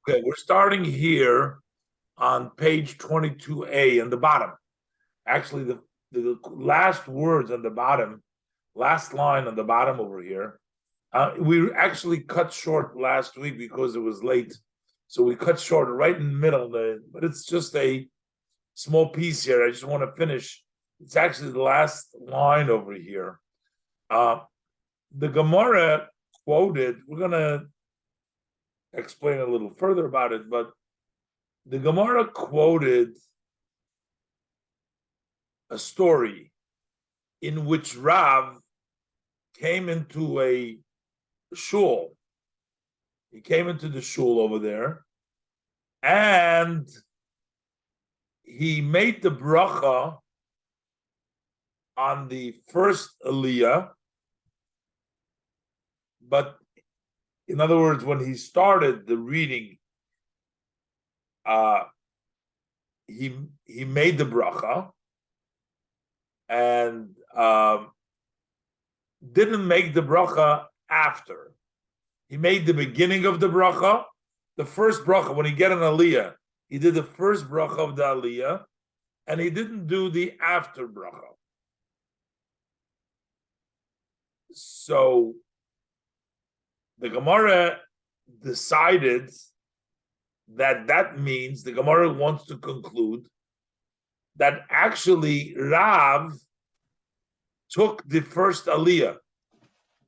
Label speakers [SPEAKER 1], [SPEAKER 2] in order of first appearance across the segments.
[SPEAKER 1] Okay, we're starting here on page 22a in the bottom. Actually, the last words on the bottom, last line on the bottom over here. We actually cut short last week because it was late. So we cut short right in the middle, but it's just a small piece here. I just want to finish. It's actually the last line over here. The Gemara quoted, we're going to explain a little further about it, but the Gemara quoted a story in which Rav came into a shul. He came into the shul over there, and he made the bracha on the first aliyah. But in other words, when he started the reading, he made the bracha and didn't make the bracha after. He made the beginning of the bracha, the first bracha. When he get an aliyah, he did the first bracha of the aliyah, and he didn't do the after bracha. So the Gemara decided that means the Gemara wants to conclude that actually Rav took the first aliyah.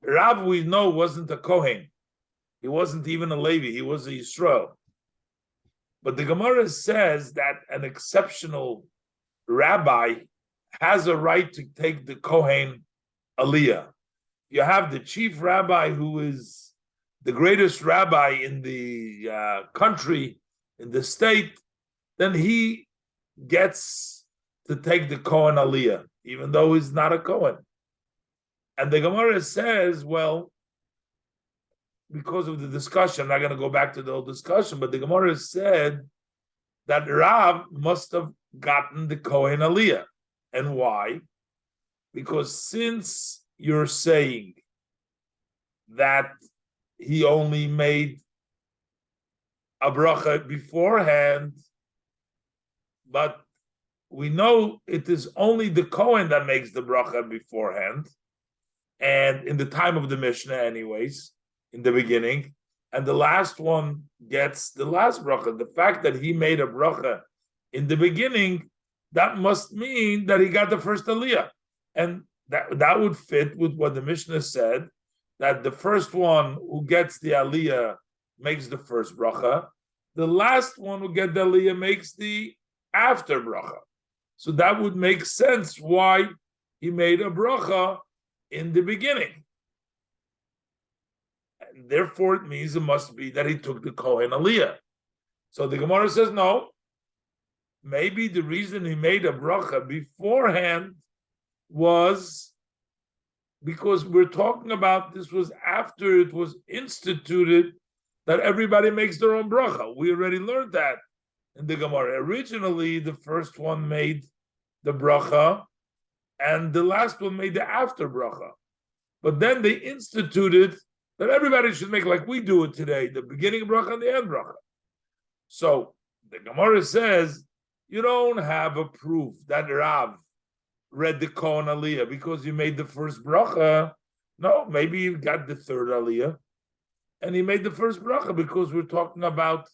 [SPEAKER 1] Rav, we know, wasn't a Kohen. He wasn't even a Levi. He was a Yisrael. But the Gemara says that an exceptional rabbi has a right to take the Kohen aliyah. You have the chief rabbi who is the greatest rabbi in the country, in the state, then he gets to take the Kohen aliyah, even though he's not a Kohen. And the Gemara says, well, because of the discussion, I'm not going to go back to the whole discussion, but the Gemara said that Rav must have gotten the Kohen aliyah. And why? Because since you're saying that he only made a bracha beforehand, but we know it is only the Kohen that makes the bracha beforehand, and in the time of the Mishnah anyways, in the beginning, and the last one gets the last bracha. The fact that he made a bracha in the beginning, that must mean that he got the first aliyah. And that would fit with what the Mishnah said, that the first one who gets the aliyah makes the first bracha. The last one who gets the aliyah makes the after bracha. So that would make sense why he made a bracha in the beginning. And therefore, it means it must be that he took the Kohen aliyah. So the Gemara says, no, maybe the reason he made a bracha beforehand was because we're talking about this was after it was instituted that everybody makes their own bracha. We already learned that in the Gemara. Originally, the first one made the bracha, and the last one made the after bracha. But then they instituted that everybody should make like we do it today, the beginning bracha and the end bracha. So the Gemara says, you don't have a proof that Rav read the Kohen aliyah because you made the first bracha. No, maybe you got the third aliyah, and he made the first bracha because we're talking about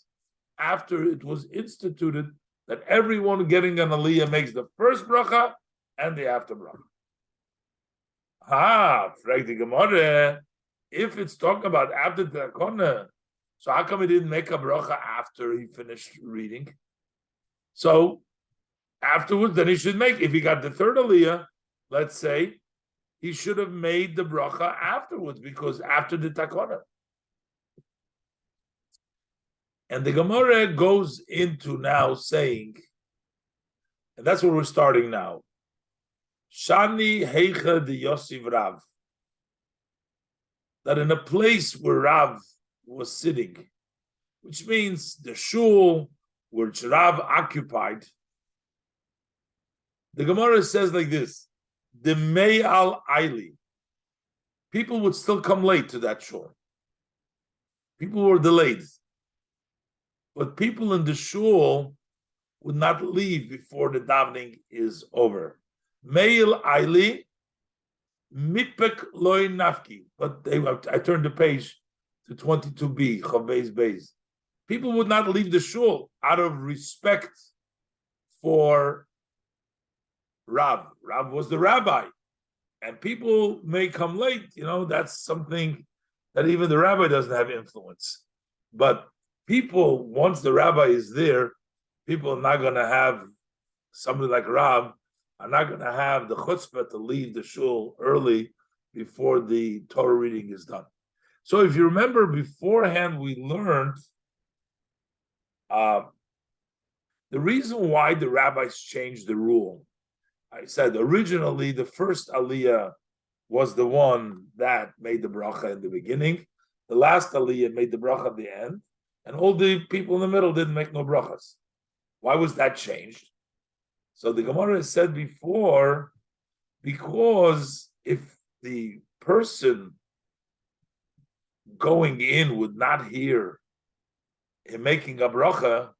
[SPEAKER 1] after it was instituted that everyone getting an aliyah makes the first bracha and the after bracha. Frag the Gemara, if it's talking about after the takona, so how come he didn't make a bracha after he finished reading? So afterwards, then he should make, if he got the third aliyah, let's say, he should have made the bracha afterwards, because after the takona. And the Gemara goes into now saying, and that's where we're starting now. Shani heicha de Yosef Rav. That in a place where Rav was sitting, which means the shul which Rav occupied, the Gemara says like this: the May al Aili. People would still come late to that shul. People were delayed. but people in the shul would not leave before the davening is over. Meil Aili, Mipek Loi Nafki. But I turned the page to 22b, Chavez Beis. People would not leave the shul out of respect for Rav. Rav was the rabbi. And people may come late, that's something that even the rabbi doesn't have influence. But people, once the rabbi is there, people are not going to have somebody like Rav, are not going to have the chutzpah to leave the shul early before the Torah reading is done. So if you remember beforehand, we learned the reason why the rabbis changed the rule. I said originally the first aliyah was the one that made the bracha in the beginning. The last aliyah made the bracha at the end. And all the people in the middle didn't make no brachas. Why was that changed? So the Gemara said before, because if the person going in would not hear him making a bracha,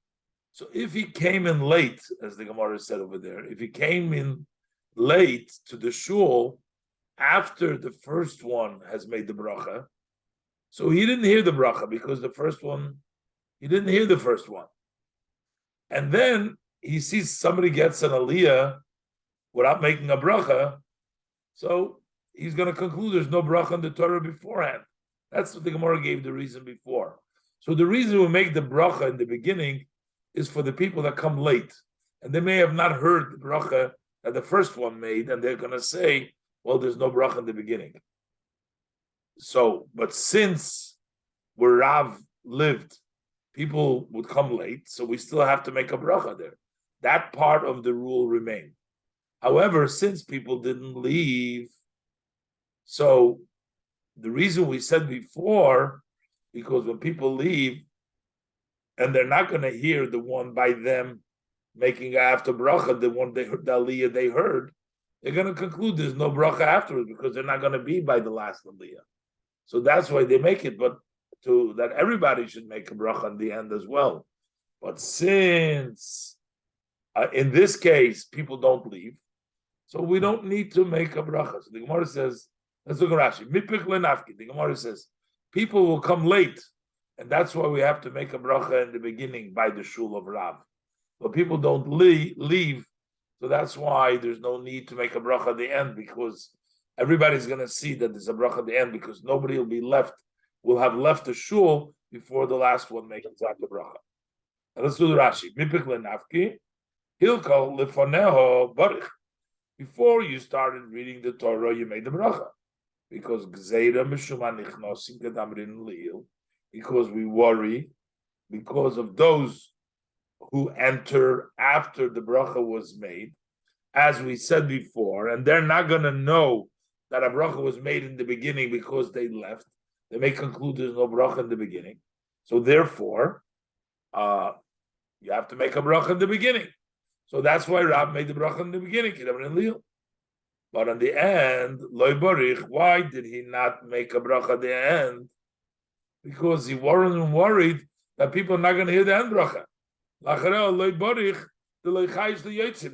[SPEAKER 1] so if he came in late, as the Gemara said over there, if he came in late to the shul after the first one has made the bracha, so he didn't hear the bracha because the first one, he didn't hear the first one. And then he sees somebody gets an aliyah without making a bracha, so he's going to conclude there's no bracha in the Torah beforehand. That's what the Gemara gave the reason before. So the reason we make the bracha in the beginning is for the people that come late. And they may have not heard the bracha that the first one made, and they're going to say, well, there's no bracha in the beginning. So, but since where Rav lived, people would come late, so we still have to make a bracha there. That part of the rule remained. However, since people didn't leave, so the reason we said before, because when people leave, and they're not going to hear the one by them making after bracha, the one they heard, the aliyah they heard, they're going to conclude there's no bracha afterwards because they're not going to be by the last aliyah. So that's why they make it, but to that everybody should make a bracha in the end as well. But since in this case people don't leave, so we don't need to make a bracha. So the Gemara says, let's look at Rashi. Mipik lenafki. The Gemara says people will come late, and that's why we have to make a bracha in the beginning by the shul of Rav. But people don't leave, so that's why there's no need to make a bracha at the end, because everybody's going to see that there's a bracha at the end, because nobody will have left the shul before the last one makes the bracha. And let's do the Rashi. Mipik lenafki, hilkal lefaneho barich. Before you started reading the Torah, you made the bracha. Because gzeira mishuma nichnosim kedamrin liil. Because we worry, because of those who enter after the bracha was made, as we said before, and they're not going to know that a bracha was made in the beginning because they left. They may conclude there's no bracha in the beginning. So therefore, you have to make a bracha in the beginning. So that's why Rab made the bracha in the beginning. But on the end, loy barich, why did he not make a bracha at the end? Because he wasn't worried that people are not going to hear the end bracha.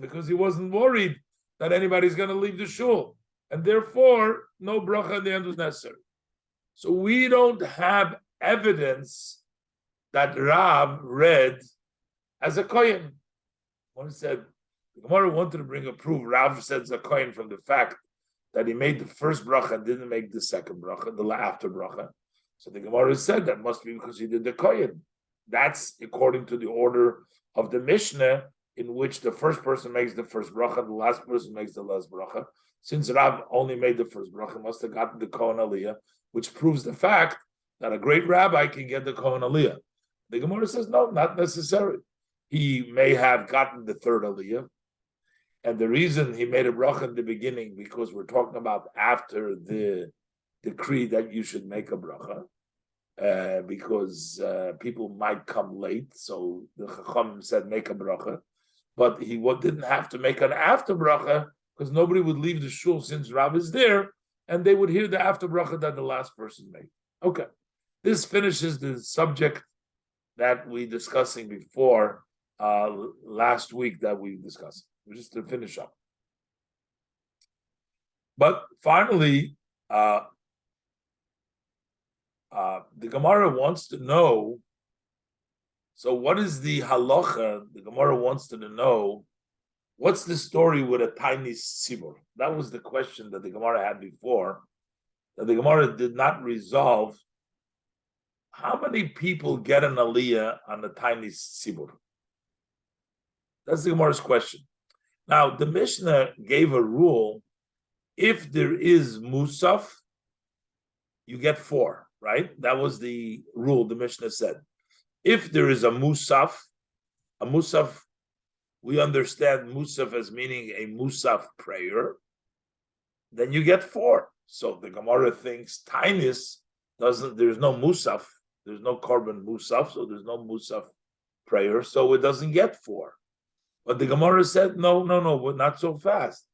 [SPEAKER 1] Because he wasn't worried that anybody's going to leave the shul. And therefore, no bracha at the end was necessary. So we don't have evidence that Rav read as a kohen. One said, the Gemara wanted to bring a proof. Rav said Zakoyin from the fact that he made the first bracha and didn't make the second bracha, the after bracha. So the Gemara said that must be because he did the kohen. That's according to the order of the Mishnah, in which the first person makes the first bracha, the last person makes the last bracha. Since Rav only made the first bracha, must have gotten the kohen aliyah, which proves the fact that a great rabbi can get the kohen aliyah. The Gemara says no, not necessary. He may have gotten the third aliyah. And the reason he made a bracha in the beginning, because we're talking about after the decree that you should make a bracha, because people might come late. So the Chacham said make a bracha, but he didn't have to make an after bracha because nobody would leave the shul since Rav is there, and they would hear the after bracha that the last person made. Okay, this finishes the subject that we discussing before last week that we discussed, just to finish up. But finally, the Gemara wants to know. So, what is the halacha? The Gemara wants to know. What's the story with a tiny tzibur? That was the question that the Gemara had before, that the Gemara did not resolve. How many people get an aliyah on the tiny tzibur? That's the Gemara's question. Now, the Mishnah gave a rule: if there is musaf, you get 4, right? That was the rule the Mishnah said. If there is a musaf, we understand musaf as meaning a musaf prayer, then you get 4. So the Gemara thinks tainis there's no musaf, there's no korban musaf, so there's no musaf prayer, so it doesn't get 4. But the Gemara said, no, but not so fast.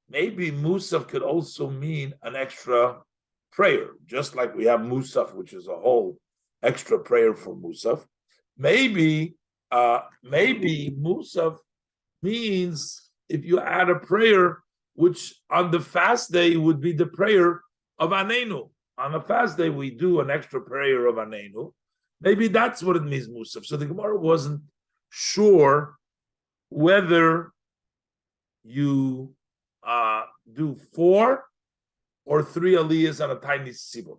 [SPEAKER 1] Maybe musaf could also mean an extra prayer, just like we have musaf, which is a whole extra prayer for musaf. Maybe musaf means if you add a prayer, which on the fast day would be the prayer of Anenu. On the fast day, we do an extra prayer of Anenu. Maybe that's what it means, musaf. So the Gemara wasn't sure whether you do 4 or 3 aliyahs on a tiny tzibur.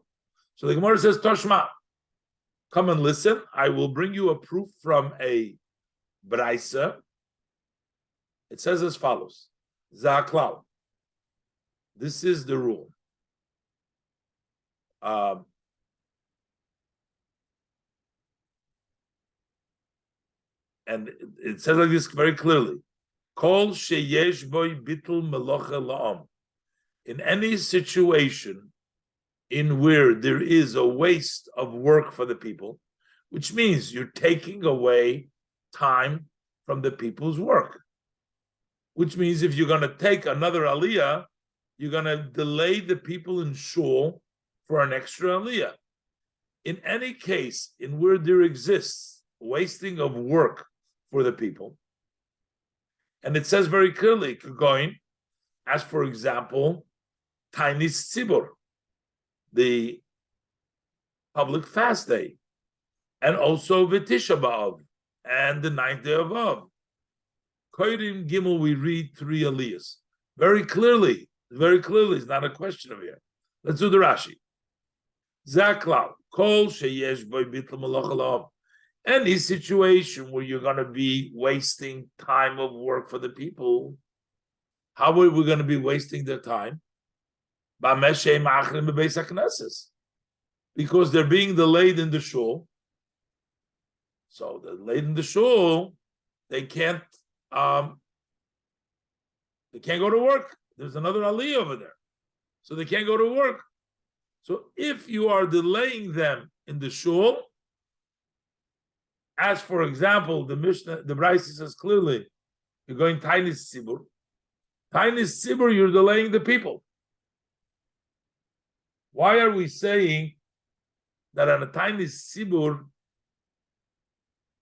[SPEAKER 1] So the Gemara says, Toshma, come and listen. I will bring you a proof from a Braisa. It says as follows: Zaklal. This is the rule. And it says like this very clearly: Kol sheyesh boy bitul melocha la'am. In any situation in where there is a waste of work for the people, which means you're taking away time from the people's work, which means if you're going to take another aliyah, you're going to delay the people in shul for an extra aliyah. In any case in where there exists wasting of work for the people, and it says very clearly, Kugoin, as for example, tiny tzibur, the public fast day, and also V'tisha B'Av, and the 9th day of Av. Koyrim Gimel, we read 3 aliyahs. Very clearly, it's not a question of here. Let's do the Rashi. Zaklal, Kol sheyesh boy bitl malach alav. Any situation where you're going to be wasting time of work for the people, how are we going to be wasting their time? Because they're being delayed in the shul. So they're delayed in the shul, they can't go to work. There's another aliyah over there, so they can't go to work. So if you are delaying them in the shul, as for example, the Mishnah, the Braisa says clearly, you're going tiny tzibur. Tiny tzibur, you're delaying the people. Why are we saying that on a tiny tzibur?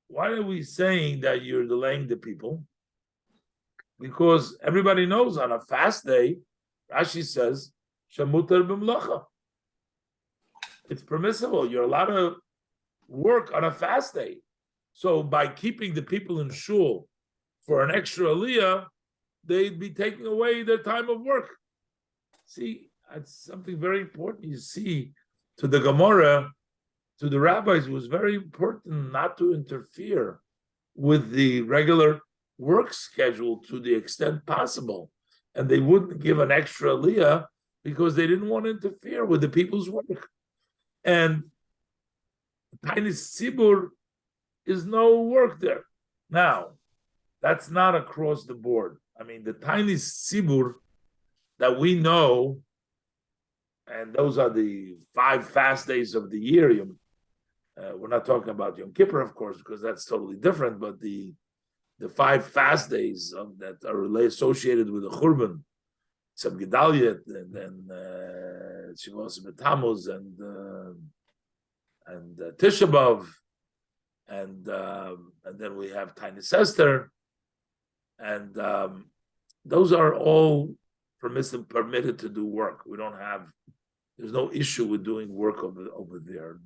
[SPEAKER 1] Why are we saying that you're delaying the people? Because everybody knows on a fast day, Rashi says, Shamutar b'mlacha. It's permissible. You're allowed to work on a fast day. So by keeping the people in shul for an extra aliyah, they'd be taking away their time of work. See, that's something very important. You see, to the Gemara, to the rabbis, it was very important not to interfere with the regular work schedule to the extent possible. And they wouldn't give an extra aliyah because they didn't want to interfere with the people's work. And tiny tzibur is no work there. Now, that's not across the board. I mean, the tiny tzibur that we know, and those are the 5 fast days of the year. We're not talking about Yom Kippur, of course, because that's totally different, but the 5 fast days that are really associated with the Churban, Tzem Gedalia, and then Shivos B'Tammuz, and Tisha B'Av, and then we have Tiny Sester, and those are all permitted to do work. We don't have, there's no issue with doing work over there.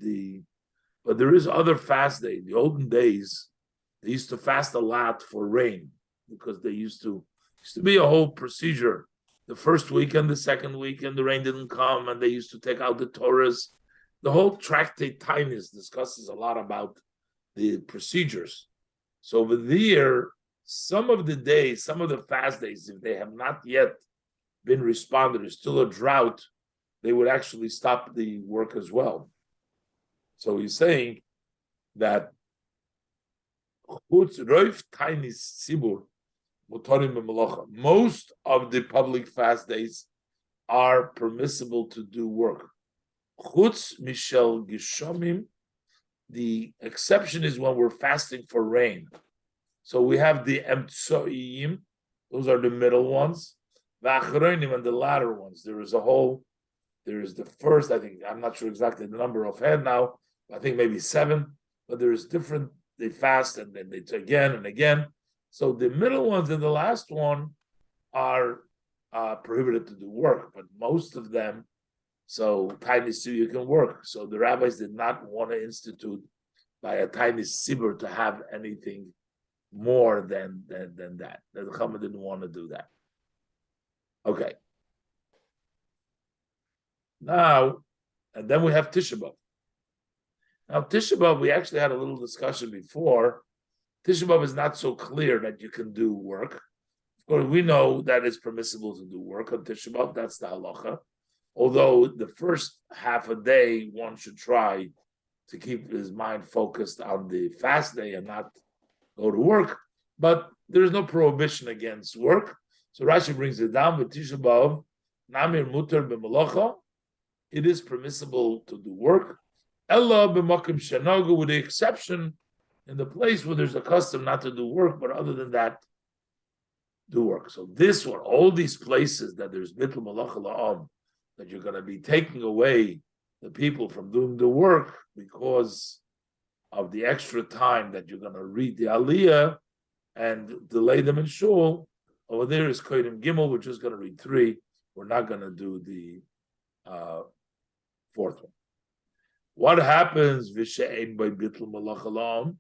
[SPEAKER 1] But there is other fast day. In the olden days, they used to fast a lot for rain because they used to be a whole procedure. The first weekend, the second weekend, the rain didn't come, and they used to take out the Torahs. The whole tractate Tainis discusses a lot about the procedures. So over there, some of the days, some of the fast days, if they have not yet been responded, there's still a drought, they would actually stop the work as well. So he's saying that most of the public fast days are permissible to do work. The exception is when we're fasting for rain. So we have the emtsoim, those are the middle ones, and the latter ones. There is the first, I think, I'm not sure exactly the number of head now, I think maybe 7, but there's different, they fast and then they again and again. So the middle ones and the last one are prohibited to do work, but most of them, so tiny sibur you can work. So the rabbis did not want to institute by a tiny sibur to have anything more than that. The Chama didn't want to do that. Okay. Now, and then we have Tisha B'Av. Now, Tisha B'Av, we actually had a little discussion before. Tisha B'Av is not so clear that you can do work. Of course, we know that it's permissible to do work on Tisha B'Av. That's the halacha. Although the first half a day, one should try to keep his mind focused on the fast day and not go to work. But there's no prohibition against work. So Rashi brings it down with Tisha B'Av, Namir Mutar B'Malacha. It is permissible to do work. Ella b'makim shenagu, with the exception in the place where there's a custom not to do work, but other than that, do work. So this one, all these places that there's bittul malacha la'am, that you're going to be taking away the people from doing the work because of the extra time that you're going to read the aliyah and delay them in shul. Over there is Kodim Gimel. We're just going to read 3. We're not going to do the 4th one. What happens v'she'ein by bittul malacha la'am?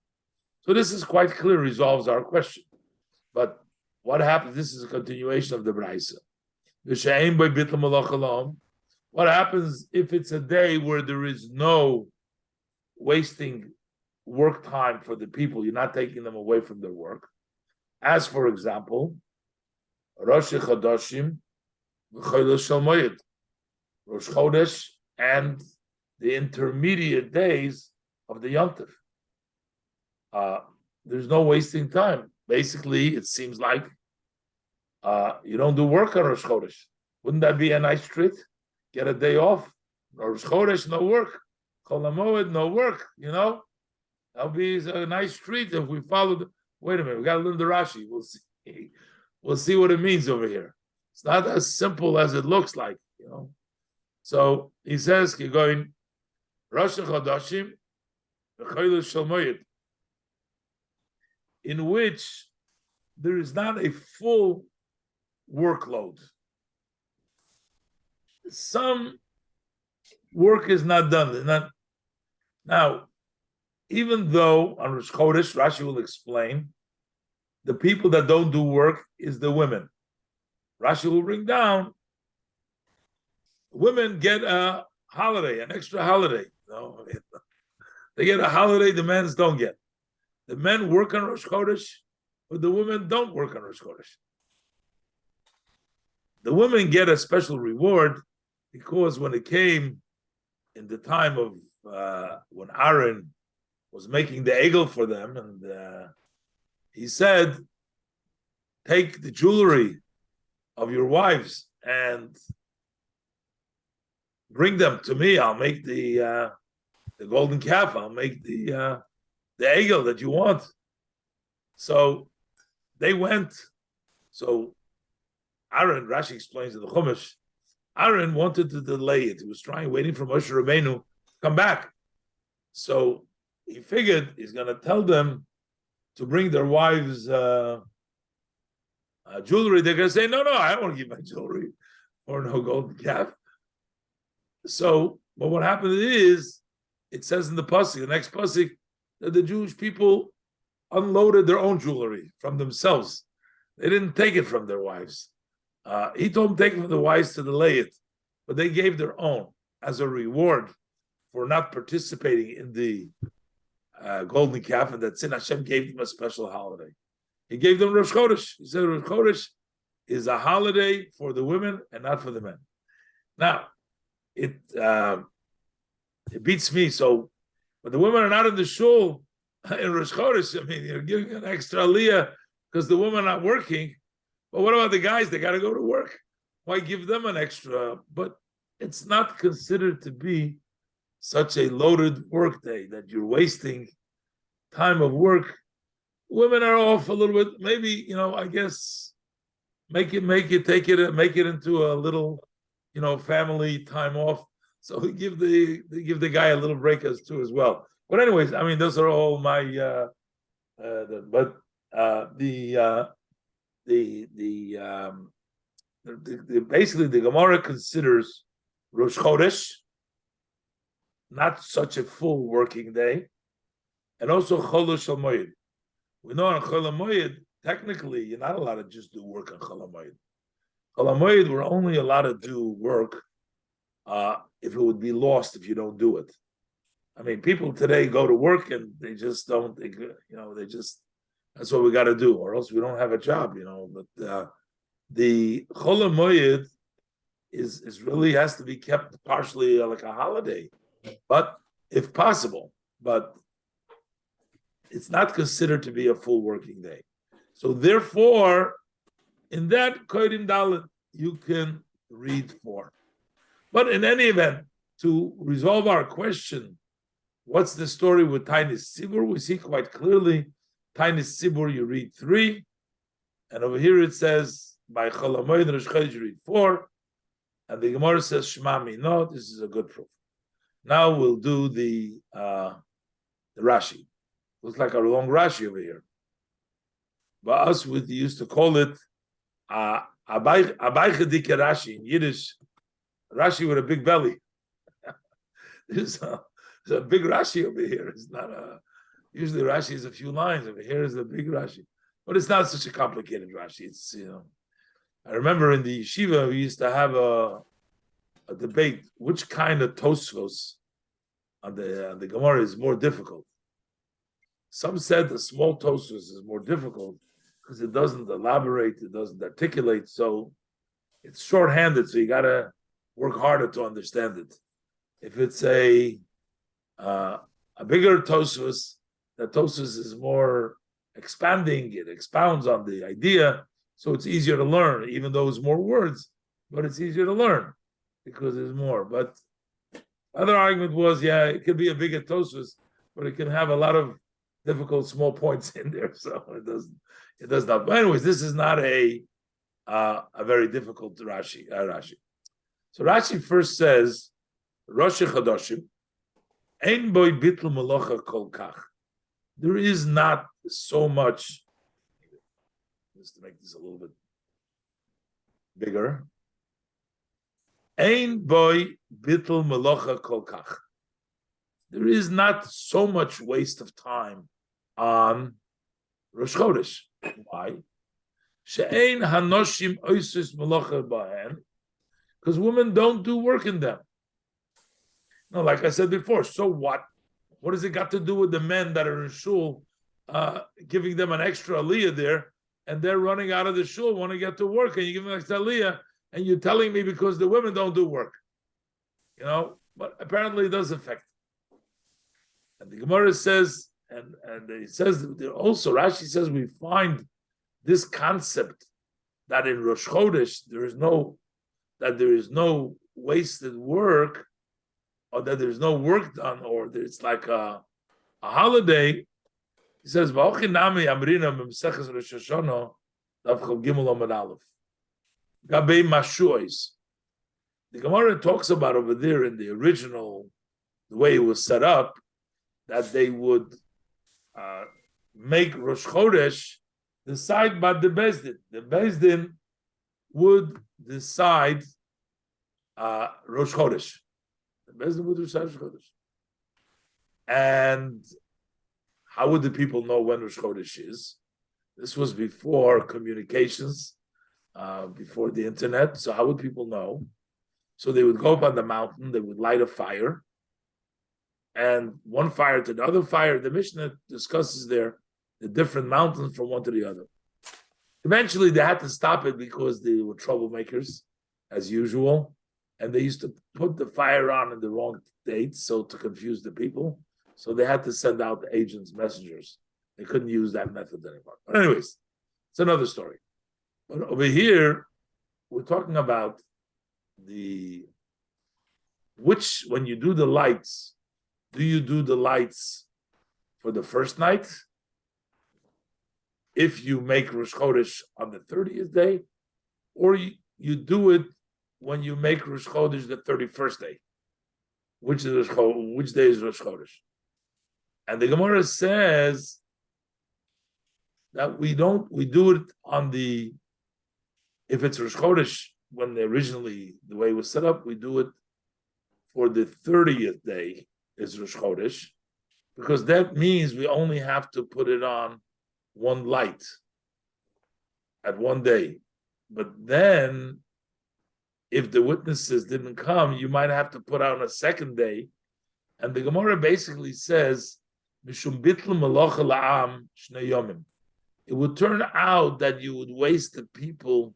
[SPEAKER 1] So this is quite clear, resolves our question. But what happens? This is a continuation of the Braisa. V'she'ein by bittul malacha la'am. What happens if it's a day where there is no wasting work time for the people? You're not taking them away from their work. As for example, Rosh Chodashim, v'chodesh shel moed, Rosh Chodesh, and the intermediate days of the Yom Tov. There's no wasting time. Basically, it seems like you don't do work on Rosh Chodesh. Wouldn't that be a nice treat? Get a day off. Rosh Chodesh, no work. Chol HaMoed, no work. You know, that'll be a nice treat if we follow. Wait a minute, we got to learn the Rashi. We'll see. We'll see what it means over here. It's not as simple as it looks like. You know. So he says, "You're going Rosh Chodashim, v'chodesh shel moed," in which there is not a full workload. Some work is not done. Now, even though on Rosh Chodesh, Rashi will explain, the people that don't do work is the women. Rashi will bring down, women get a holiday, an extra holiday. No, they get a holiday the men don't get. The men work on Rosh Chodesh, but the women don't work on Rosh Chodesh. The women get a special reward because when it came in the time of when Aaron was making the egel for them, and he said, "Take the jewelry of your wives and bring them to me. I'll make the golden calf. I'll make the egel that you want." So they went. So Aaron, Rashi explains in the Chumash, Aaron wanted to delay it. He was waiting for Moshe Rabbeinu to come back. So he figured he's going to tell them to bring their wives jewelry. They're going to say, no, I don't want to give my jewelry or no golden calf. So, but what happened is, it says in the pasuk, the next pasuk, that the Jewish people unloaded their own jewelry from themselves. They didn't take it from their wives. He told them to take it from the wives to delay it, but they gave their own as a reward for not participating in the golden calf, and that sin Hashem gave them a special holiday. He gave them Rosh Chodesh. He said Rosh Chodesh is a holiday for the women and not for the men. Now, it beats me. So, but the women are not in the shul in Rosh Chodesh. I mean, you're giving an extra aliyah because the women are not working. But what about the guys? They got to go to work. Why give them an extra? But it's not considered to be such a loaded work day that you're wasting time of work. Women are off a little bit. Maybe, I guess make it into a little, family time off. So give the guy a little break as well. But anyways, I mean, those are all my basically the Gemara considers Rosh Chodesh not such a full working day, and also Chol Shel Moed. We know on Chol Moed, technically, you're not allowed to just do work on Chol Moed. Chol Moed, we're only allowed to do work if it would be lost if you don't do it. I mean, people today go to work and they just don't, that's what we got to do, or else we don't have a job, But the Chol Moed is really has to be kept partially like a holiday, but if possible, but it's not considered to be a full working day. So therefore, in that Kodim Dalet, you can read 4. But in any event, to resolve our question, what's the story with Tainis Sibur? We see quite clearly, Tainis Sibur, you read 3, and over here it says, by Chol Hamoed and Rosh Chodesh, you read 4, and the Gemara says, Shema Mino. This is a good proof. Now we'll do the Rashi. Looks like a long Rashi over here. But us, we used to call it Abayche Dike Rashi in Yiddish. Rashi with a big belly. There's a big Rashi over here. It's not usually Rashi is a few lines. Over here is a big Rashi. But it's not such a complicated Rashi. It's, I remember in the yeshiva, we used to have a debate, which kind of Tosfos on the Gemara is more difficult. Some said the small Tosfos is more difficult because it doesn't elaborate, it doesn't articulate, so it's short-handed, so you got to work harder to understand it. If it's a bigger Tosfos, the Tosfos is more expanding, it expounds on the idea, so it's easier to learn, even though it's more words, but it's easier to learn because there's more. But other argument was, it could be a bigger Tosfos, but it can have a lot of difficult small points in there, so it does not. But anyways, this is not a very difficult Rashi. So Rashi first says, Rosh Chodoshim, Ein boy bitl melacha kol kach. There is not so much. Just to make this a little bit bigger. Ein boy bitl melacha kol kach. There is not so much waste of time on Rosh Chodesh. Why? She'ein hanoshim oisus melacha b'hen, because women don't do work in them. No, like I said before, so what? What does it got to do with the men that are in shul, giving them an extra aliyah there, and they're running out of the shul, want to get to work, and you give them an extra aliyah, and you're telling me because the women don't do work. But apparently it does affect. And the Gemara says, and it says also, Rashi says, we find this concept that in Rosh Chodesh there is no wasted work, or that there's no work done, or it's like a holiday. He says, "V'ochinami amrina b'mseches Rosh Hashanah daf Chol Gimel Amud Aleph gabei mashuos." The Gemara talks about over there in the original, the way it was set up, that they would make Rosh Chodesh decide by the Beis Din. The Beis Din would decide Rosh Chodesh. The Beis Din would decide Rosh Chodesh. And how would the people know when Rosh Chodesh is? This was before communications, before the internet. So how would people know? So they would go up on the mountain, they would light a fire, and one fire to the other fire. The Mishnah discusses there the different mountains from one to the other. Eventually, they had to stop it because they were troublemakers, as usual, and they used to put the fire on in the wrong dates, so to confuse the people. So they had to send out agents, messengers. They couldn't use that method anymore. But anyways, it's another story. But over here, we're talking about when you do the lights, do you do the lights for the first night? If you make Rosh Chodesh on the 30th day, or you do it when you make Rosh Chodesh the 31st day. Which day is Rosh Chodesh? And the Gemara says that we do it on if it's Rosh Chodesh, when the way it was set up, we do it for the 30th day is Rosh Chodesh, because that means we only have to put it on one light at one day. But then, if the witnesses didn't come, you might have to put on a second day. And the Gemara basically says, Mishum bitl melocha la'am shnei yomim. It would turn out that you would waste the people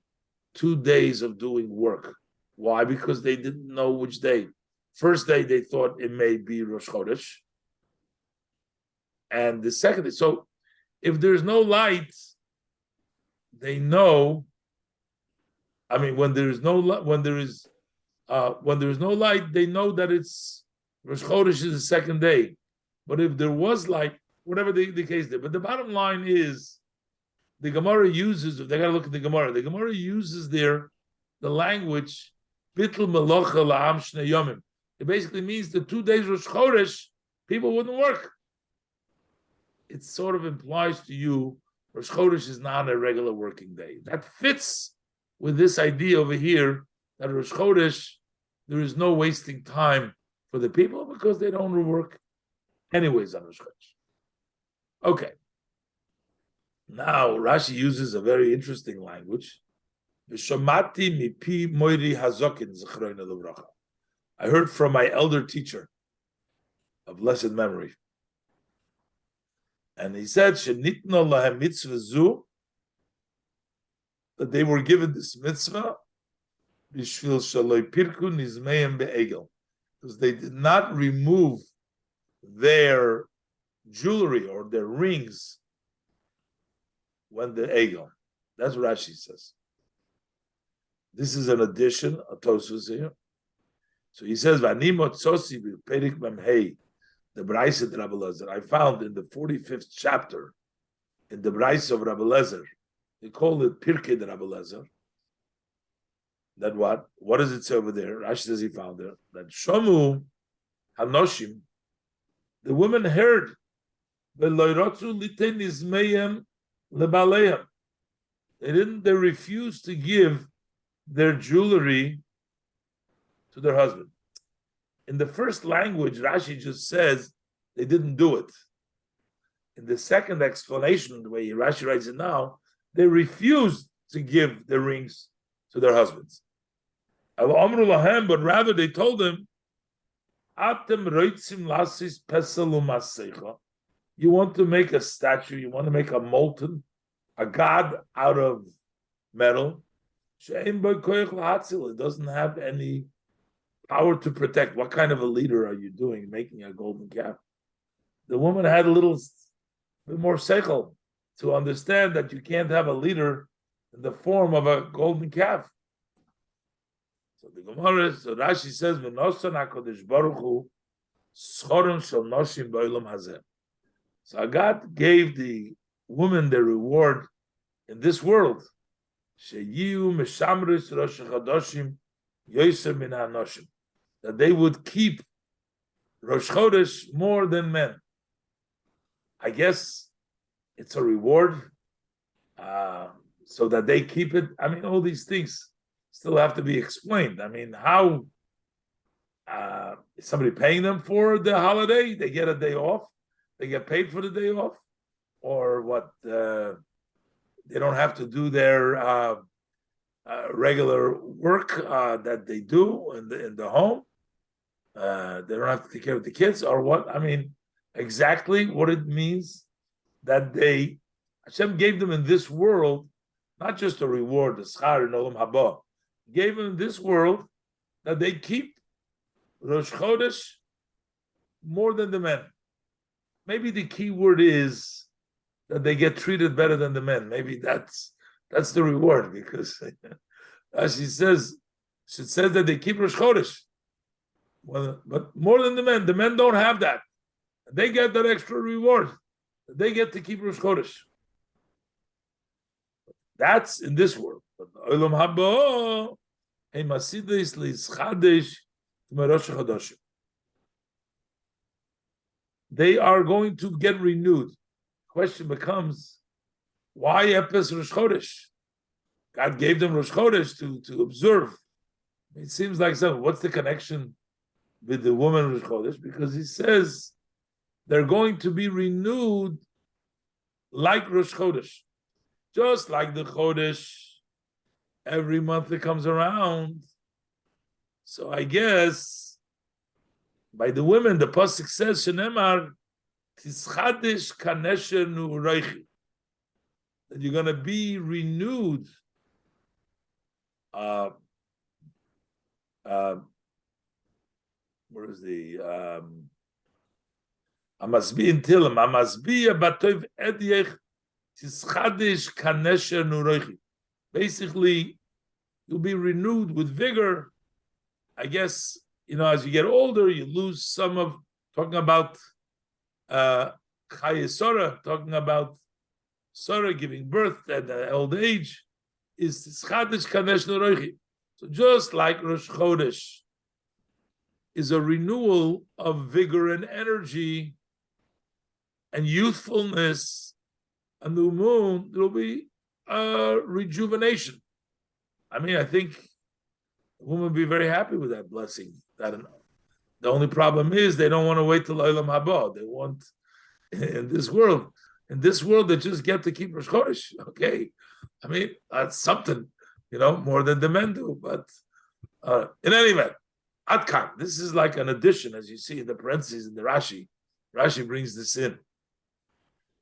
[SPEAKER 1] 2 days of doing work. Why? Because they didn't know which day. First day, they thought it may be Rosh Chodesh. And the second day, so if there's no light, they know. I mean, when there is no light, they know that it's Rosh Chodesh is the second day. But if there was light, whatever the case there. But the bottom line is, the Gemara uses, if they got to look at the Gemara uses there the language, Bitl Melocha La'am Shnei Yomim. It basically means the 2 days Rosh Chodesh, people wouldn't work. It sort of implies to you Rosh Chodesh is not a regular working day. That fits with this idea over here that Rosh Chodesh, there is no wasting time for the people because they don't work anyways on Rosh Chodesh. Okay. Now Rashi uses a very interesting language. I heard from my elder teacher of blessed memory. And he said, that they were given this mitzvah because they did not remove their jewelry or their rings when the egel. That's what Rashi says. This is an addition, a Tosfos here. So he says, the Braisa of Rabbi Lezer, I found in the 45th chapter in the Braisa of Rabbi Lezer, they call it Pirkei de Rabbi Lezer. That what? What does it say over there? Rashi says he found there that Shomu Hanoshim, the women heard they refused to give their jewelry to their husband. In the first language, Rashi just says they didn't do it. In the second explanation, the way Rashi writes it now, they refused to give the rings to their husbands. But rather they told them, you want to make a statue, you want to make a god out of metal. It doesn't have any power to protect. What kind of a leader are you doing, making a golden calf? The woman had a little bit more seichel to understand that you can't have a leader in the form of a golden calf. So the Gemara, so Rashi says, "V'nosan HaKadosh Baruch Hu schorim shel noshim ba'olam hazeh." So God gave the woman the reward in this world. Sheyiu meshamris rosh chadoshim yoser min hanoshim, that they would keep Rosh Chodesh more than men. I guess it's a reward, so that they keep it. I mean, all these things still have to be explained. I mean, how is somebody paying them for the holiday? They get a day off. They get paid for the day off, or what? They don't have to do their regular work that they do in the home. They don't have to take care of the kids, or what? I mean, exactly what it means that Hashem gave them in this world, not just a reward, the schar in olam haba, gave them in this world that they keep Rosh Chodesh more than the men. Maybe the key word is that they get treated better than the men. Maybe that's the reward, because as she says that they keep Rosh Chodesh. Well, but more than the men don't have that. They get that extra reward. They get to keep Rosh Chodesh. That's in this world. But Olam Haba, hey Masidis Litzchadesh Rosh Chodesh. They are going to get renewed. Question becomes, why Epes Rosh Chodesh? God gave them Rosh Chodesh to observe. It seems like something. What's the connection with the woman Rosh Chodesh? Because he says they're going to be renewed like Rosh Chodesh. Just like the Chodesh, every month it comes around. So I guess by the women, the pasuk says, "Shenemar tischadish kanesher nureichi," that you're going to be renewed. Where is the Amasbi in Tilim? Amasbi batov ediech tischadish kanesher nureichi. Basically, you'll be renewed with vigor. I guess, as you get older, you lose some of, talking about Chaye Sora, talking about Sora giving birth at the old age, is Tzchadish Kanesh Noroichi. So just like Rosh Chodesh is a renewal of vigor and energy and youthfulness, a new moon, there will be a rejuvenation. I mean, I think the woman would be very happy with that blessing. I don't know. The only problem is they don't want to wait till Olam Haba. They want in this world. In this world, they just get to keep Rosh Chodesh. Okay, I mean that's something, more than the men do. But in any event, Atkan. This is like an addition, as you see in the parentheses in the Rashi. Rashi brings this in,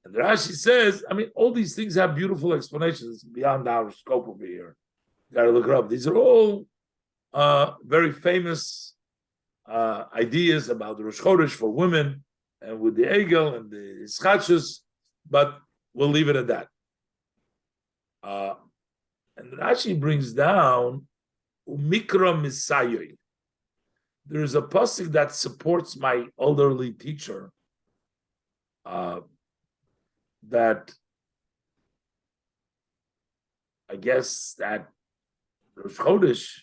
[SPEAKER 1] and the Rashi says, I mean, all these things have beautiful explanations beyond our scope over here. You got to look it up. These are all very famous ideas about the Rosh Chodesh for women, and with the Egel and the Ischachus, but we'll leave it at that. And Rashi brings down Umikra Misayoy. There's a pasuk that supports my elderly teacher, that I guess that Rosh Chodesh,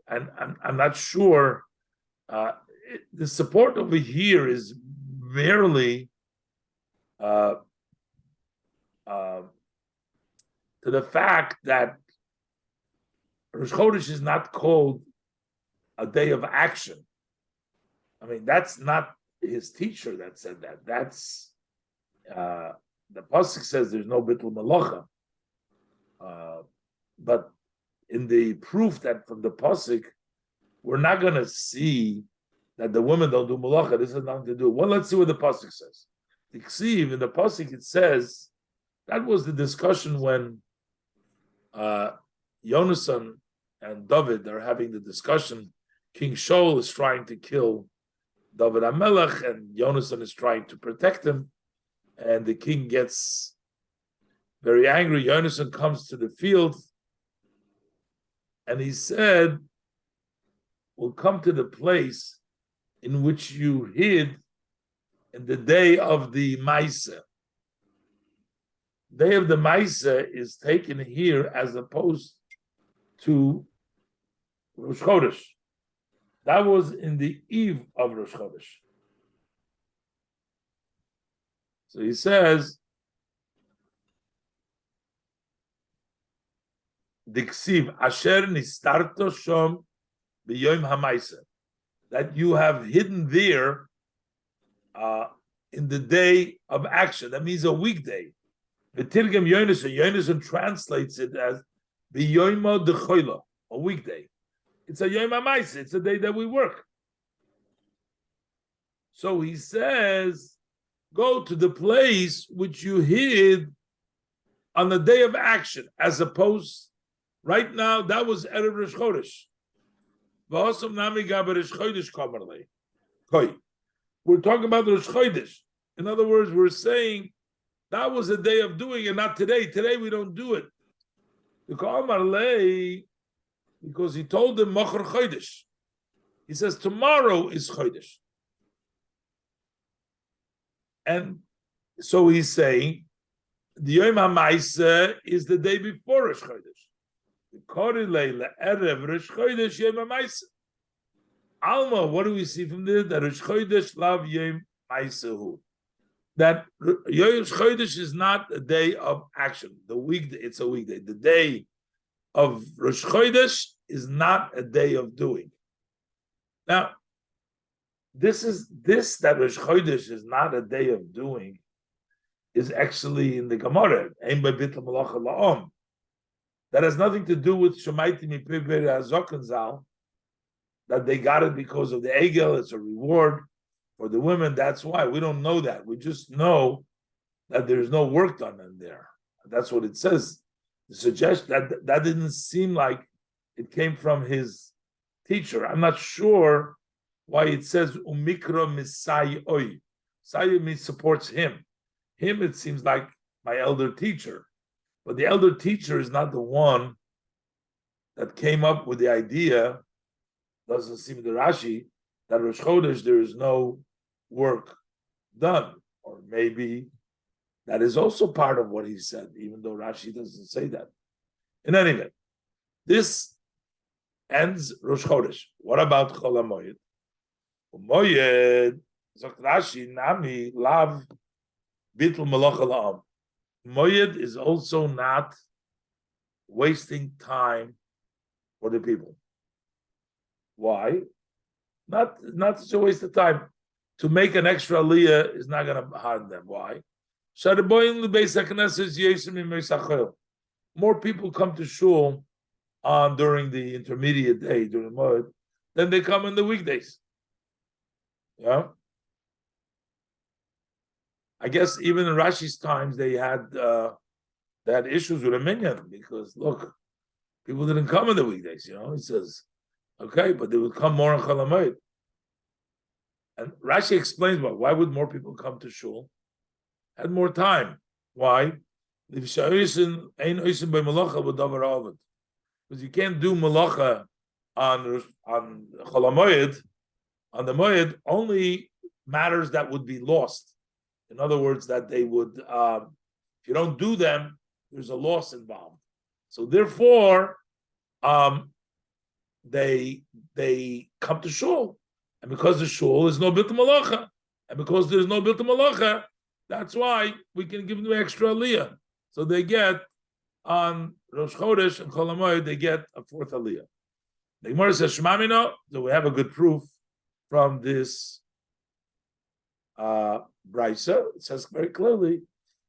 [SPEAKER 1] and I'm not sure. The support over here is merely to the fact that Rosh Chodesh is not called a day of action. I mean, that's not his teacher that said that. That's the pasuk says there's no bittul malacha, but in the proof that from the pasuk, we're not going to see that the women don't do malacha. This has nothing to do. Well, let's see what the pasuk says. In the pasuk it says that was the discussion when Yonasan and David are having the discussion. King Shaul is trying to kill David HaMelech, and Yonasan is trying to protect him, and the king gets very angry. Yonasan comes to the field, and he said, "We'll come to the place in which you hid in the day of the Maisa." Day of the Maisa is taken here as opposed to Rosh Chodesh. That was in the eve of Rosh Chodesh. So he says, Diksiv Asher Nistarto Shom B'Yom HaMaisa, that you have hidden there in the day of action. That means a weekday. The Tirgem Yonason translates it as B'Yomo Dechoila, a weekday. It's a Yom HaMaisa. It's a day that we work. So he says, go to the place which you hid on the day of action, as opposed, right now, that was Erev Rosh Chodesh. We're talking about Rosh Chodesh. In other words, we're saying that was a day of doing it, not today. Today we don't do it. Because he told them Machar Chodesh. He says tomorrow is Chodesh. And so he's saying the Yom HaMaisa is the day before Rosh Chodesh. The Kori Leila Erev Rosh Chodesh Yom HaMaisa. Alma, what do we see from this? That Rosh Chodesh Lav Yom Maisahu. That Rosh Chodesh is not a day of action. The weekday, it's a weekday. The day of Rosh Chodesh is not a day of doing. Now, this that Rosh Chodesh is not a day of doing is actually in the Gemara. That has nothing to do with Shemaiti Mipiber Hazokenzal, that they got it because of the Egel. It's a reward for the women. That's why we don't know that. We just know that there's no work done in there. That's what it says. The suggestion that didn't seem like it came from his teacher. I'm not sure why it says Umikro Misai Oi. Sai means supports him. Him, it seems like my elder teacher. But the elder teacher is not the one that came up with the idea, doesn't seem the Rashi, that Rosh Chodesh there is no work done. Or maybe that is also part of what he said, even though Rashi doesn't say that. In any event, this ends Rosh Chodesh. What about Chol HaMoed? Moed, sagt Rashi, Nami, Lav, Bittul Malach La'am. Moed is also not wasting time for the people. Why? Not such a waste of time. To make an extra aliyah is not going to harm them. Why? More people come to shul during the intermediate day, during Moed, than they come in the weekdays. Yeah. I guess even in Rashi's times they had issues with a minyan because look, people didn't come in the weekdays. He says, okay, but they would come more on Chol HaMoed. And Rashi explains why would more people come to shul? Had more time. Why? Because you can't do malacha on Chol HaMoed, on the Moed, only matters that would be lost. In other words, that they would, if you don't do them, there's a loss involved. So therefore, they come to shul, and because the shul is no bilta malacha, and because there's no bilta malacha, that's why we can give them extra aliyah. So they get on Rosh Chodesh and Chol HaMoed, they get a fourth aliyah. The Gemara says Shmamino, so we have a good proof from this Brisa. It says very clearly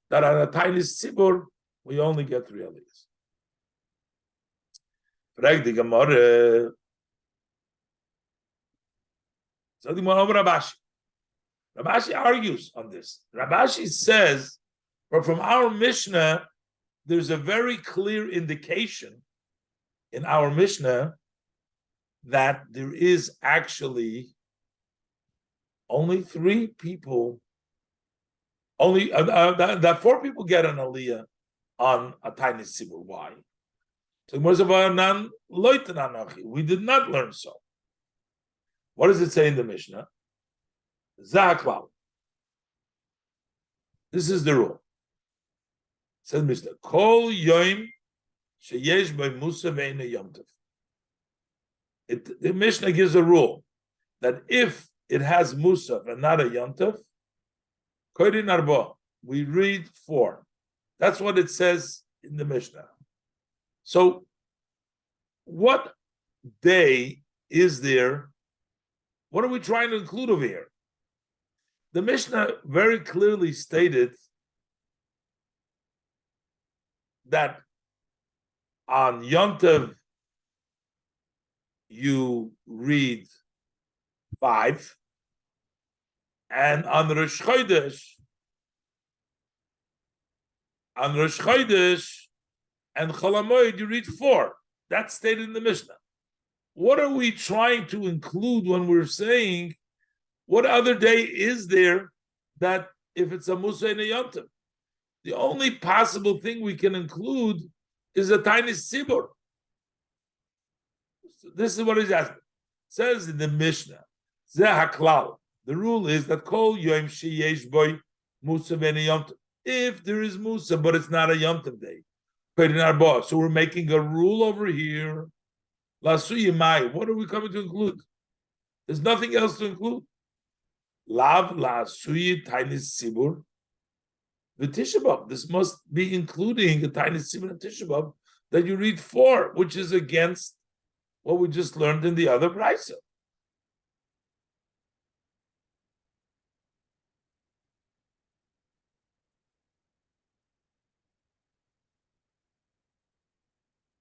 [SPEAKER 1] that on a tiny tzibur we only get 3 aliyahs. Frag the Gemara. So the Gemara Rabashi. Rabashi argues on this. Rabashi says, but from our Mishnah, there's a very clear indication in our Mishnah that there is actually only 3 people, only that 4 people get an aliyah on a tiny tzibur. Why? So we did not learn so. What does it say in the Mishnah? Zaklal. This is the rule. It says Mishnah, Kol Yom sheyesh by Musa ve'ena Yom Tov. The Mishnah gives a rule that if it has Musaf and not a Yom Tov, Koydin Arba, we read 4. That's what it says in the Mishnah. So, what day is there? What are we trying to include over here? The Mishnah very clearly stated that on Yom Tov you read 5, and on Rosh Chodesh and Chol HaMoed you read 4. That's stated in the Mishnah. What are we trying to include when we're saying what other day is there that if it's a Musa and a Yom Tov? The only possible thing we can include is a tiny sibur. So this is what he's asking. It says in the Mishnah, Zeh HaKlal. The rule is that Kol Yom Sheyesh Boy Musa and a Yom Tov. If there is Musa, but it's not a Yom Tov day, so we're making a rule over here. Lasuyimai. What are we coming to include? There's nothing else to include. Lav lasuyi tiny sibur. The Tisha B'Av. This must be including a tiny sibur and Tisha B'Av that you read 4, which is against what we just learned in the other brisa.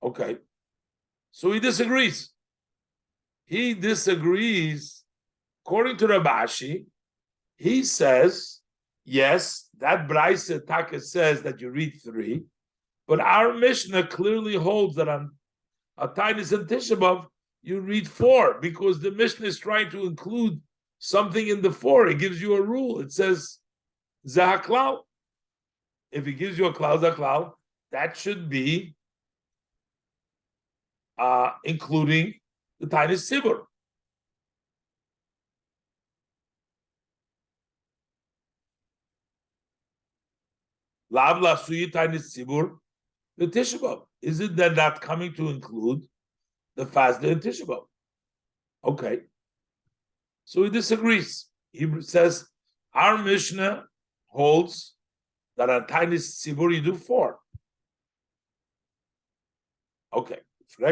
[SPEAKER 1] Okay. So he disagrees. According to Rabashi, he says, yes, that Braisa Taka says that you read 3, but our Mishnah clearly holds that on Atainis and Tisha B'Av you read 4, because the Mishnah is trying to include something in the 4. It gives you a rule. It says Zahaklal. If it gives you a klal Zahaklal, that should be including the tiny sibur. Lav lasuyi tiny sibur the Tisha B'Av. Is it then not coming to include the fast day in Tisha B'Av? Okay. So he disagrees. He says our Mishnah holds that on tiny sibur you do 4. Okay. In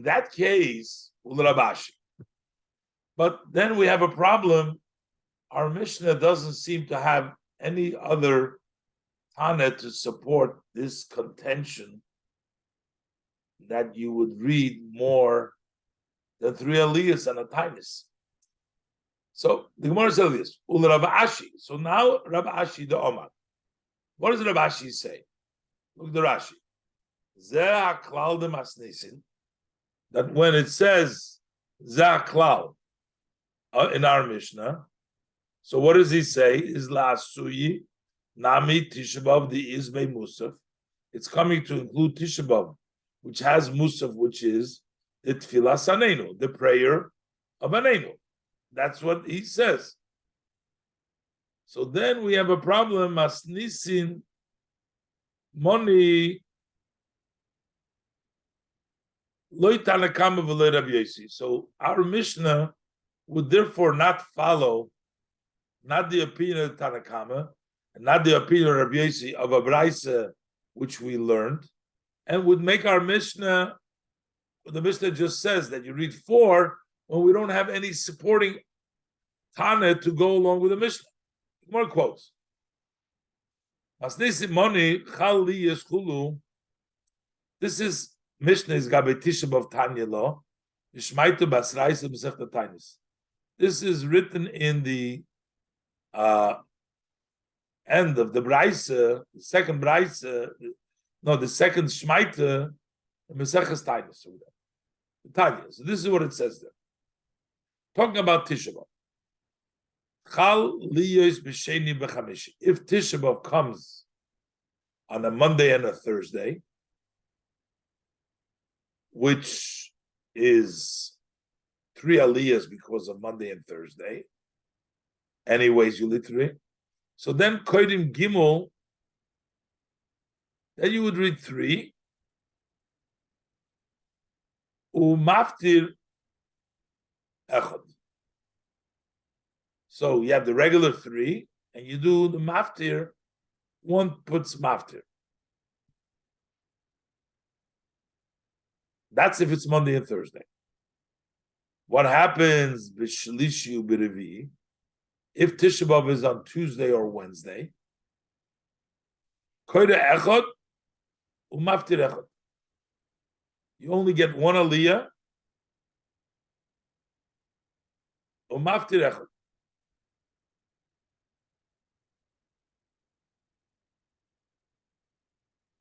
[SPEAKER 1] that case, Rabashi. But then we have a problem. Our Mishnah doesn't seem to have any other Tana to support this contention that you would read more than 3 aliyahs and a tainis. So the Gemara says this, Rabbi Ashi. So now Rabbi Ashi the Omar. What does Rabbi Ashi say? Look at the Rashi. Zeh klal de masnisin. That when it says Zeh klal in our Mishnah, so what does he say? Is la suyi nami Tisha B'Av the izmei musaf. It's coming to include Tisha B'Av, which has musaf, which is the tfilas anenu, the prayer of anenu. That's what he says. So then we have a problem. Masnisin moni loy tanakama v'loy Rabbi Yosi. So our Mishnah would therefore not follow, not the opinion of Tanakama, and not the opinion of Rabbi Yosi of a brisa which we learned, and would make our Mishnah. The Mishnah just says that you read 4 when we don't have any supporting Tana to go along with the Mishnah. More quotes. This is Mishnah is Gabe Tisha B'Av Tanya Lo. This is written in the end of the Braisa, the second Braisa, the second Shmaita, Meseches Tanya. So this is what it says there. Talking about Tisha B'Av. If Tisha B'Av comes on a Monday and a Thursday, which is 3 aliyahs because of Monday and Thursday, anyways, you literally. So then Kodim Gimel, then you would read 3. Umaftir echad. So you have the regular 3, and you do the maftir. One puts maftir. That's if it's Monday and Thursday. What happens b'shlishu b'revi if Tisha B'av is on Tuesday or Wednesday? Koyde echad umaftir echad. You only get one aliyah. Umaftir echad.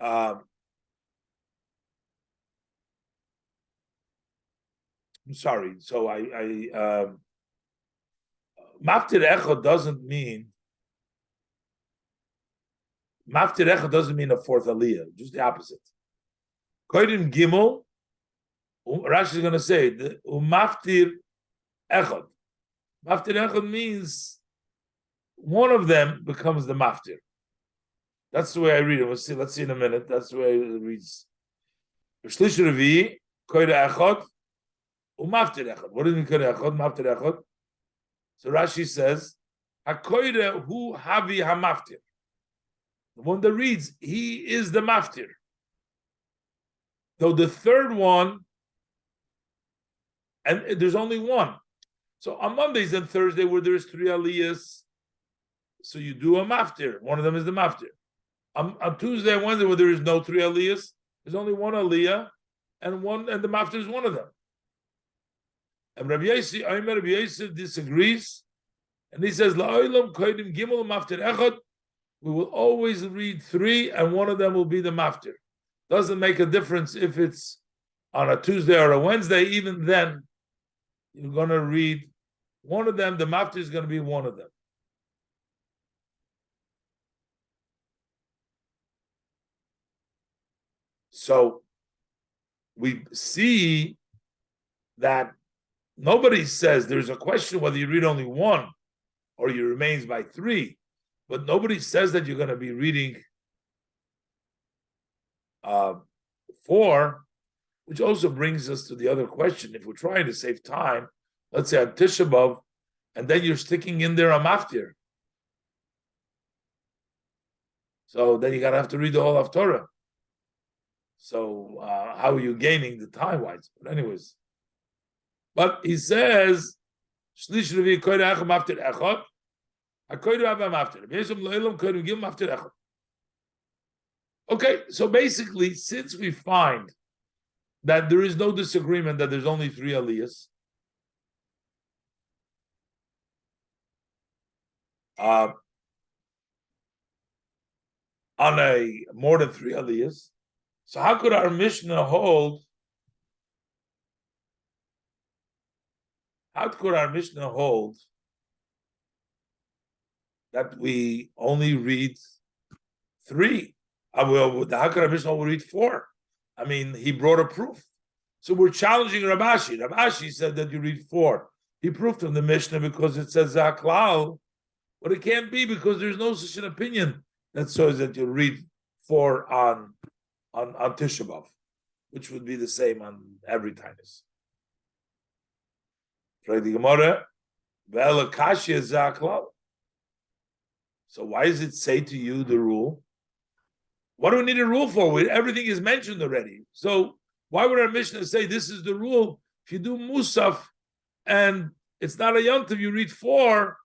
[SPEAKER 1] I'm sorry. So maftir echad doesn't mean a fourth aliyah. Just the opposite. Koydim gimel. Rashi is going to say umaftir echad. Maftir echad means one of them becomes the maftir. That's the way I read it. Let's see in a minute. That's the way it reads. Shlish revi koyde echad umaftir echad. What do you mean koyde echad? Maftir echad. So Rashi says hakoyde hu havi hamaftir. The one that reads, he is the maftir. Though the third one, and there's only one. So on Mondays and Thursday, where there's 3 aliyahs, so you do a maftir. One of them is the maftir. On Tuesday and Wednesday, where there is no 3 aliyahs, there's only one aliyah, and the maftir is one of them. And Rabbi Yosef disagrees, and he says, "La'olam koydim gimel maftir echad." We will always read 3, and one of them will be the maftir. Doesn't make a difference if it's on a Tuesday or a Wednesday. Even then, you're going to read one of them. The maftir is going to be one of them. So we see that nobody says there's a question whether you read only 1 or you remains by 3, but nobody says that you're going to be reading 4, which also brings us to the other question. If we're trying to save time, let's say on Tisha B'av, and then you're sticking in there a maftir. So then you're going to have to read the whole of Torah. So how are you gaining the time-wise? But anyways. But he says, Shlish Revi Koyde Echad Maftir Echad, HaKoyde Ava Maftir. V'yeshem Lo'elam Koyde Gim Maftir Echad. Okay, so basically, since we find that there is no disagreement that there's only 3 aliyahs, on a more than 3 aliyahs, so how could our Mishnah hold? How could our Mishnah hold that we only read 3? How could our Mishnah only read 4? I mean, he brought a proof. So we're challenging Rabashi. Rabashi said that you read 4. He proved from the Mishnah because it says Zaklal, but it can't be because there's no such an opinion that says that you read 4 on Tisha B'av, which would be the same on every Tainus. So why does it say to you the rule? What do we need a rule for? Everything is mentioned already. So why would our Mishnah say this is the rule? If you do Musaf and it's not a Yom Tov, you read 4.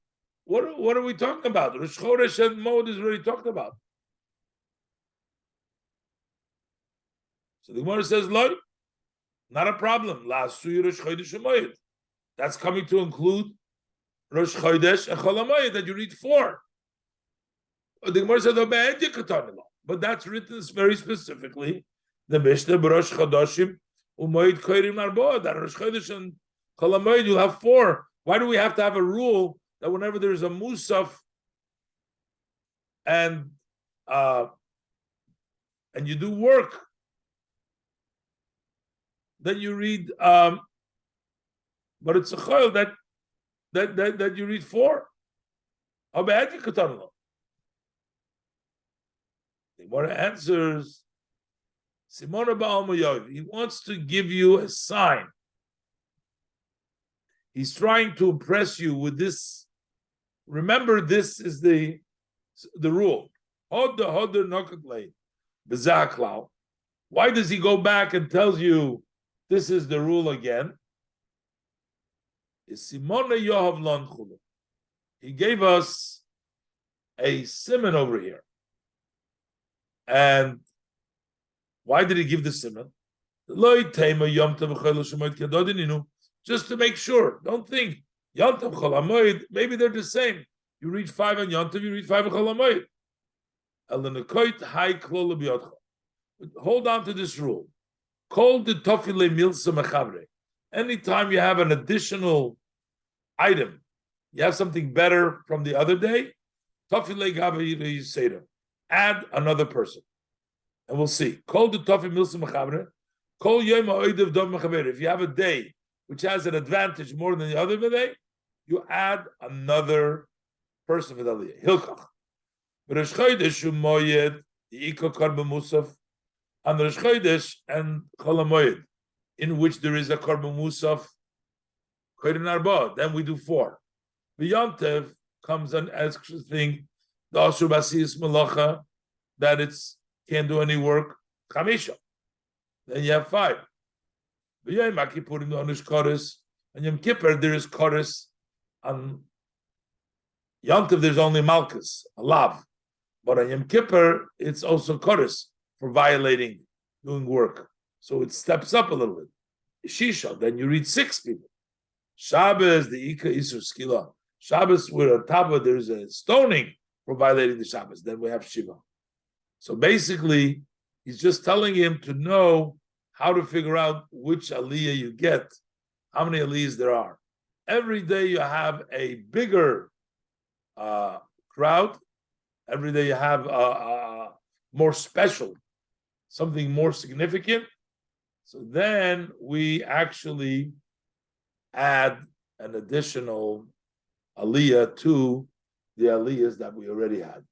[SPEAKER 1] What are we talking about? Rosh Chodesh and Moed is already talked about. So the Gemara says, "Lo, not a problem. La suy Rosh Chodesh and Moed." That's coming to include Rosh Chodesh and Chol HaMoed that you read 4. The Gemara says, but that's written very specifically. The Mishnah Rosh Chodashim Umoed Koyrim Arba, that Rosh Chodesh and Chol HaMoed you'll have 4. Why do we have to have a rule that whenever there's a Musaf and you do work, then you read but it's a chayil that you read 4. The Gemara answers, Simona Ba'al Moyav. He wants to give you a sign. He's trying to impress you with this. Remember, this is the rule. Why does he go back and tells you this is the rule again? He gave us a simon over here. And why did he give the simon? Just to make sure. Don't think Yom Tov Chol HaMoed, maybe they're the same. You read 5 on Yom Tov, you read 5 on Chol HaMoed. Hold on to this rule. Call the tofile milsa mechabre. Anytime you have an additional item, you have something better from the other day, tofile gabe yisera. Add another person. And we'll see. Call the tofile milsa mechabre. Call yom ha'oidev dov mechaber. If you have a day which has an advantage more than the other day, you add another person for the aliyah. Hilchach. Rosh Chodesh u'moyed yi'iko korban musaf on Rosh Chodesh and Chol HaMoed, in which there is a korban musaf koden arba. Then we do 4. The Yom Tov comes an extra thing, the asur b'asiyas malacha, that it's can't do any work. Chamisha. Then you have 5. The Yom Kippurim the Onish Kodesh, and Yom Kippur there is Kodesh. On Yom Tov there's only Malchus, a lav, but on Yom Kippur it's also Kodesh for violating doing work. So it steps up a little bit. Shisha, then you read 6 people. Shabbos, the Ika Isur Skila. Shabbos, where on top of there's a stoning for violating the Shabbos. Then we have Shiva. So basically, he's just telling him to know how to figure out which aliyah you get, how many aliyahs there are. Every day you have a bigger crowd. Every day you have more special, something more significant. So then we actually add an additional aliyah to the aliyahs that we already had.